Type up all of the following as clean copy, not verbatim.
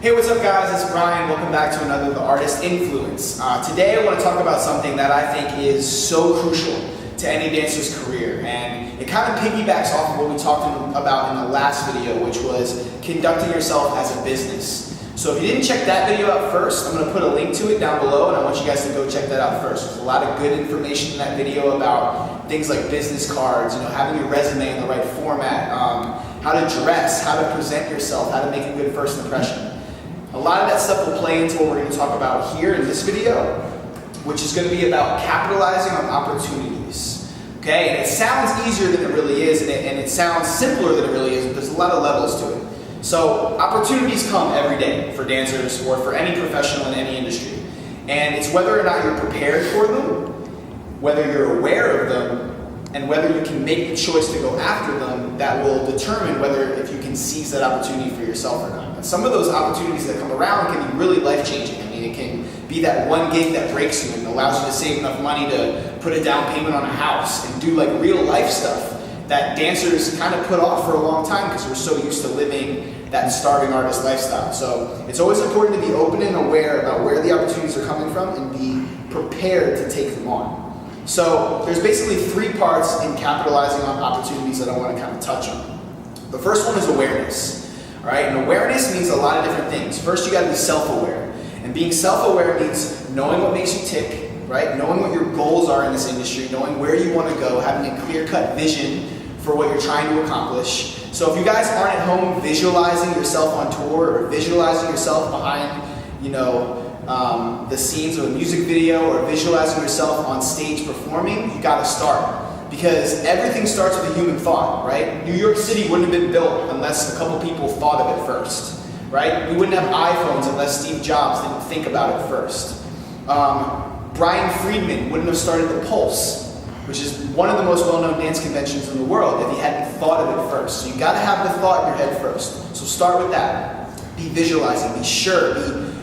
Hey, what's up guys? It's Brian. Welcome back to another The Artist Influence. Today I want to talk about something that I think is so crucial to any dancer's career, and it kind of piggybacks off of what we talked about in the last video, which was conducting yourself as a business. So if you didn't check that video out first, I'm going to put a link to it down below, and I want you guys to go check that out first. There's a lot of good information in that video about things like business cards, having your resume in the right format, how to dress, how to present yourself, how to make a good first impression. A lot of that stuff will play into what we're going to talk about here in this video, which is going to be about capitalizing on opportunities. Okay, and it sounds easier than it really is, and it sounds simpler than it really is, but there's a lot of levels to it. So opportunities come every day for dancers or for any professional in any industry. And it's whether or not you're prepared for them, whether you're aware of them, and whether you can make the choice to go after them that will determine whether if you can seize that opportunity for yourself or not. And some of those opportunities that come around can be really life-changing. I mean, it can be that one gig that breaks you and allows you to save enough money to put a down payment on a house and do like real life stuff that dancers kind of put off for a long time because we're so used to living that starving artist lifestyle. So it's always important to be open and aware about where the opportunities are coming from and be prepared to take them on. So there's basically three parts in capitalizing on opportunities that I want to kind of touch on. The first one is awareness. All right, and awareness means a lot of different things. First, you got to be self-aware, and being self-aware means knowing what makes you tick, right? Knowing what your goals are in this industry, knowing where you want to go, having a clear-cut vision for what you're trying to accomplish. So if you guys aren't at home visualizing yourself on tour or visualizing yourself behind, the scenes of a music video or visualizing yourself on stage performing, you got to start. Because everything starts with a human thought, right? New York City wouldn't have been built unless a couple people thought of it first, right? We wouldn't have iPhones unless Steve Jobs didn't think about it first. Brian Friedman wouldn't have started the Pulse, which is one of the most well-known dance conventions in the world, if he hadn't thought of it first. So you got to have the thought in your head first. So start with that. Be visualizing, be sure,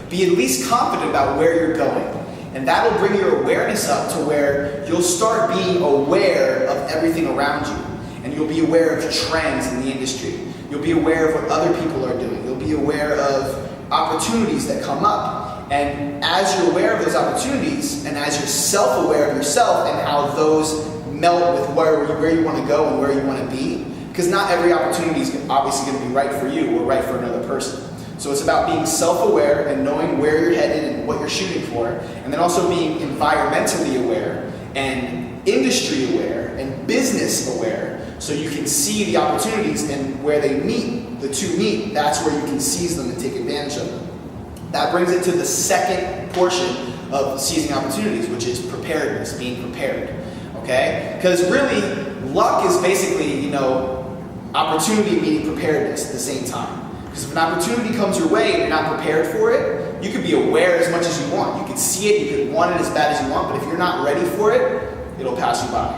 be at least confident about where you're going. And that'll bring your awareness up to where you'll start being aware of everything around you. And you'll be aware of trends in the industry. You'll be aware of what other people are doing. You'll be aware of opportunities that come up. And as you're aware of those opportunities, and as you're self-aware of yourself and how those melt with where you want to go and where you want to be, because not every opportunity is obviously going to be right for you or right for another person. So it's about being self-aware and knowing where you're headed and what you're shooting for, and then also being environmentally aware and industry aware and business aware, so you can see the opportunities and where they meet, the two meet, that's where you can seize them and take advantage of them. That brings it to the second portion of seizing opportunities, which is preparedness, being prepared, okay? Because really, luck is basically, opportunity meeting preparedness at the same time. Because if an opportunity comes your way and you're not prepared for it, you could be aware as much as you want. You could see it, you could want it as bad as you want, but if you're not ready for it, it'll pass you by.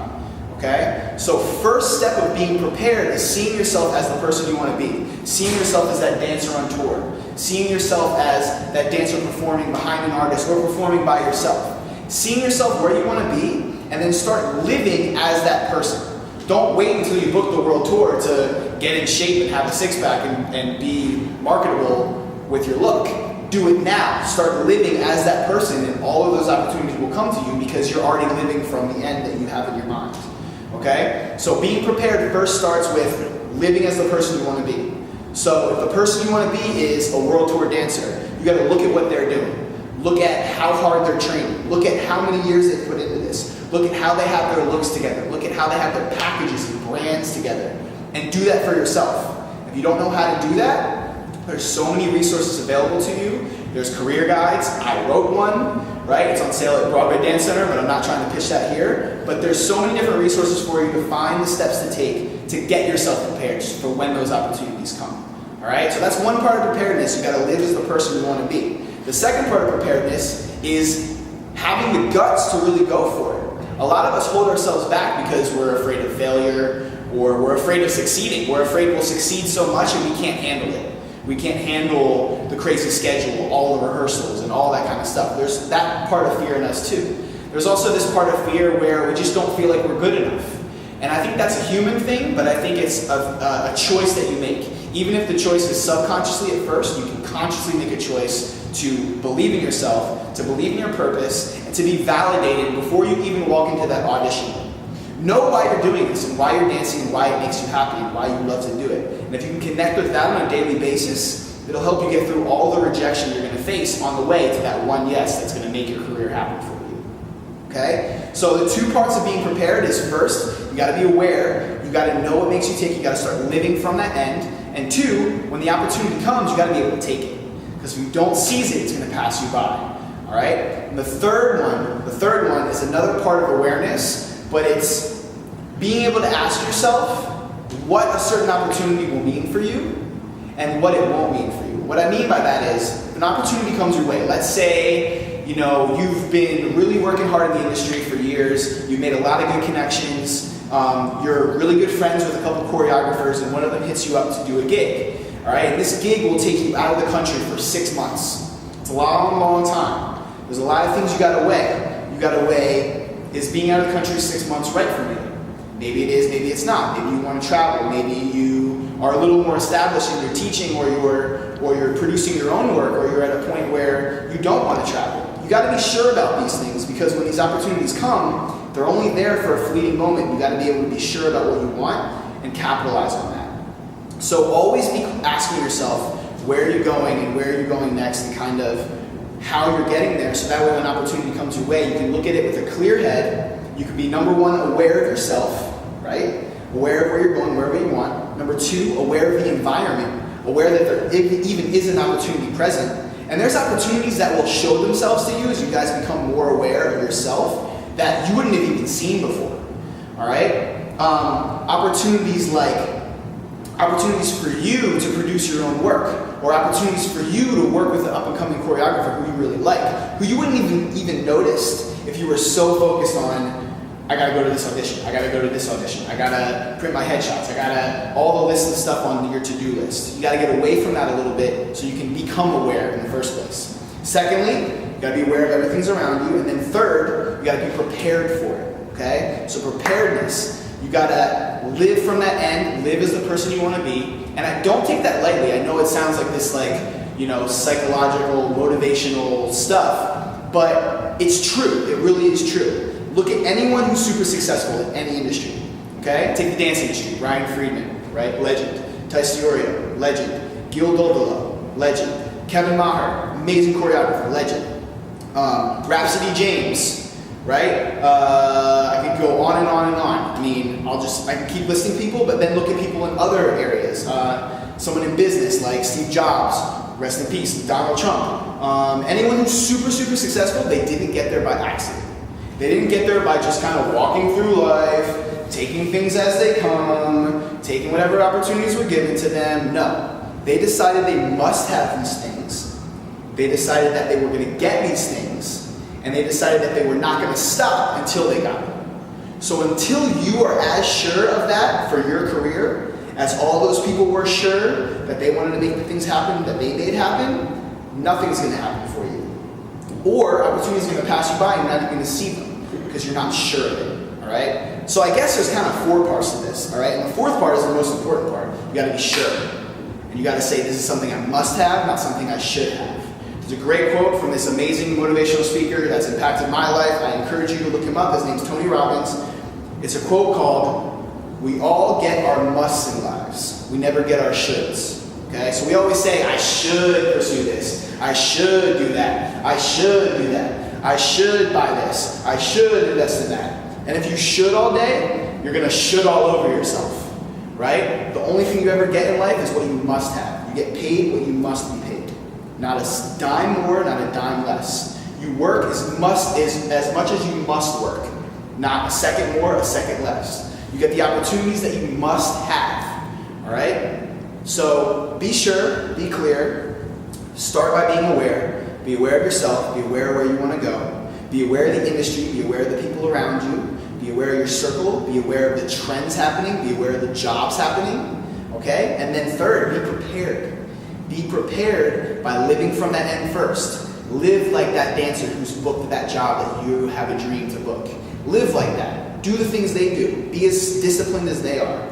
Okay? So first step of being prepared is seeing yourself as the person you want to be. Seeing yourself as that dancer on tour. Seeing yourself as that dancer performing behind an artist or performing by yourself. Seeing yourself where you want to be, and then start living as that person. Don't wait until you book the world tour to get in shape and have a six-pack and be marketable with your look. Do it now. Start living as that person, and all of those opportunities will come to you because you're already living from the end that you have in your mind. Okay? So being prepared first starts with living as the person you want to be. So if the person you want to be is a world tour dancer, you got to look at what they're doing. Look at how hard they're training. Look at how many years they've put into this. Look at how they have their looks together. Look at how they have their packages and brands together. And do that for yourself. If you don't know how to do that, there's so many resources available to you. There's career guides. I wrote one, right? It's on sale at Broadway Dance Center, but I'm not trying to pitch that here. But there's so many different resources for you to find the steps to take to get yourself prepared for when those opportunities come. All right? So that's one part of preparedness. You got to live as the person you want to be. The second part of preparedness is having the guts to really go for it. A lot of us hold ourselves back because we're afraid of failure or we're afraid of succeeding. We're afraid we'll succeed so much and we can't handle it. We can't handle the crazy schedule, all the rehearsals and all that kind of stuff. There's that part of fear in us too. There's also this part of fear where we just don't feel like we're good enough. And I think that's a human thing, but I think it's a choice that you make. Even if the choice is subconsciously at first, you can consciously make a choice to believe in yourself, to believe in your purpose, and to be validated before you even walk into that audition room. Know why you're doing this and why you're dancing and why it makes you happy and why you love to do it. And if you can connect with that on a daily basis, it'll help you get through all the rejection you're going to face on the way to that one yes that's going to make your career happen for you. Okay? So the two parts of being prepared is first, you got to be aware, you got to know what makes you tick, you got to start living from that end. And two, when the opportunity comes, you got to be able to take it. Because if you don't seize it, it's going to pass you by. All right? And the third one is another part of awareness, but it's being able to ask yourself what a certain opportunity will mean for you and what it won't mean for you. What I mean by that is, if an opportunity comes your way, let's say, you've been really working hard in the industry for years, you've made a lot of good connections, you're really good friends with a couple of choreographers, and one of them hits you up to do a gig. All right, and this gig will take you out of the country for 6 months. It's a long, long time. There's a lot of things you got to weigh. You got to weigh, is being out of the country 6 months right for me? Maybe it is, maybe it's not. Maybe you want to travel. Maybe you are a little more established in your teaching, or you're producing your own work, or you're at a point where you don't want to travel. You got to be sure about these things, because when these opportunities come, they're only there for a fleeting moment. You got to be able to be sure about what you want and capitalize on that. So always be asking yourself where you're going and where you're going next, and kind of how you're getting there, so that way when an opportunity comes your way, you can look at it with a clear head. You can be, number one, aware of yourself, right? Aware of where you're going, wherever you want. Number two, aware of the environment, aware that there even is an opportunity present. And there's opportunities that will show themselves to you as you guys become more aware of yourself that you wouldn't have even seen before, all right? Opportunities for you to produce your own work, or opportunities for you to work with an up-and-coming choreographer who you really like, who you wouldn't even notice if you were so focused on, I gotta go to this audition, I gotta go to this audition, I gotta print my headshots, I gotta, all the lists of stuff on your to-do list. You gotta get away from that a little bit so you can become aware in the first place. Secondly, you gotta be aware of everything's around you. And then third, you gotta be prepared for it, okay? So preparedness, you gotta live from that end, live as the person you wanna be. And I don't take that lightly. I know it sounds like this psychological, motivational stuff, but it's true, it really is true. Look at anyone who's super successful in any industry, okay? Take the dance industry, Ryan Friedman, right? Legend. Tice Diorio, legend. Gil Dodolo, legend. Kevin Maher, amazing choreographer, legend. Rhapsody James, right? I could go on and on and on. I mean, I can keep listing people, but then look at people in other areas. Someone in business like Steve Jobs, rest in peace, Donald Trump. Anyone who's super, super successful, they didn't get there by accident. They didn't get there by just kind of walking through life, taking things as they come, taking whatever opportunities were given to them. No. They decided they must have these things. They decided that they were going to get these things, and they decided that they were not going to stop until they got them. So until you are as sure of that for your career, as all those people were sure that they wanted to make the things happen that they made happen, nothing's going to happen for you. Or opportunities are going to pass you by and you're not even going to see them because you're not sure of it, all right? So I guess there's kind of 4 parts to this, all right? And the 4th part is the most important part. You got to be sure. And you got to say, this is something I must have, not something I should have. There's a great quote from this amazing motivational speaker that's impacted my life. I encourage you to look him up. His name's Tony Robbins. It's a quote called, "We all get our musts in lives. We never get our shoulds." Okay, so we always say, I should pursue this. I should do that. I should do that. I should buy this. I should invest in that. And if you should all day, you're going to should all over yourself, right? The only thing you ever get in life is what you must have. You get paid what you must be paid. Not a dime more, not a dime less. You work as much as you must work. Not a second more, a second less. You get the opportunities that you must have, all right? So be sure, be clear, start by being aware. Be aware of yourself, be aware of where you want to go. Be aware of the industry, be aware of the people around you. Be aware of your circle, be aware of the trends happening, be aware of the jobs happening, okay? And then third, be prepared. Be prepared by living from that end first. Live like that dancer who's booked that job that you have a dream to book. Live like that. Do the things they do. Be as disciplined as they are,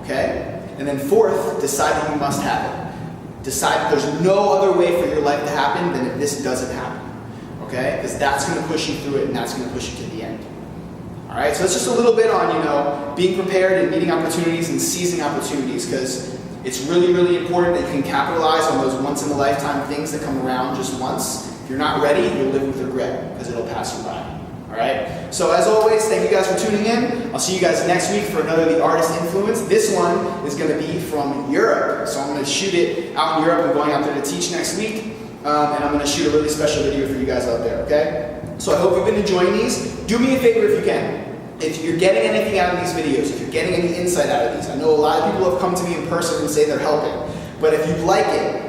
okay? And then fourth, decide that you must have it. Decide that there's no other way for your life to happen than if this doesn't happen. Okay? Because that's going to push you through it, and that's going to push you to the end. All right? So that's just a little bit on, being prepared and meeting opportunities and seizing opportunities, because it's really, really important that you can capitalize on those once-in-a-lifetime things that come around just once. If you're not ready, you'll live with regret, because it'll pass you by. All right? So as always, thank you guys for tuning in. I'll see you guys next week for another The Artist Influence. This one is going to be from Europe. So I'm going to shoot it out in Europe. I'm going out there to teach next week. And I'm going to shoot a really special video for you guys out there, okay? So I hope you've been enjoying these. Do me a favor if you can. If you're getting anything out of these videos, if you're getting any insight out of these, I know a lot of people have come to me in person and say they're helping. But if you like it,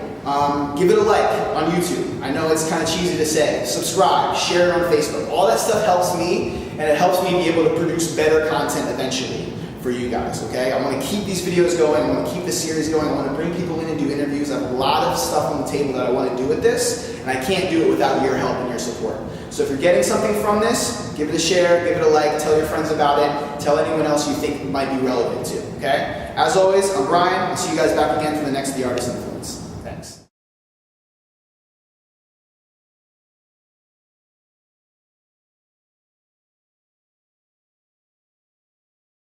give it a like on YouTube. I know it's kind of cheesy to say. Subscribe, share it on Facebook. All that stuff helps me, and it helps me be able to produce better content eventually for you guys, okay? I want to keep these videos going. I want to keep the series going. I want to bring people in and do interviews. I have a lot of stuff on the table that I want to do with this, and I can't do it without your help and your support. So if you're getting something from this, give it a share, give it a like, tell your friends about it, tell anyone else you think might be relevant to, okay? As always, I'm Brian. I'll see you guys back again for the next The Artist Influence.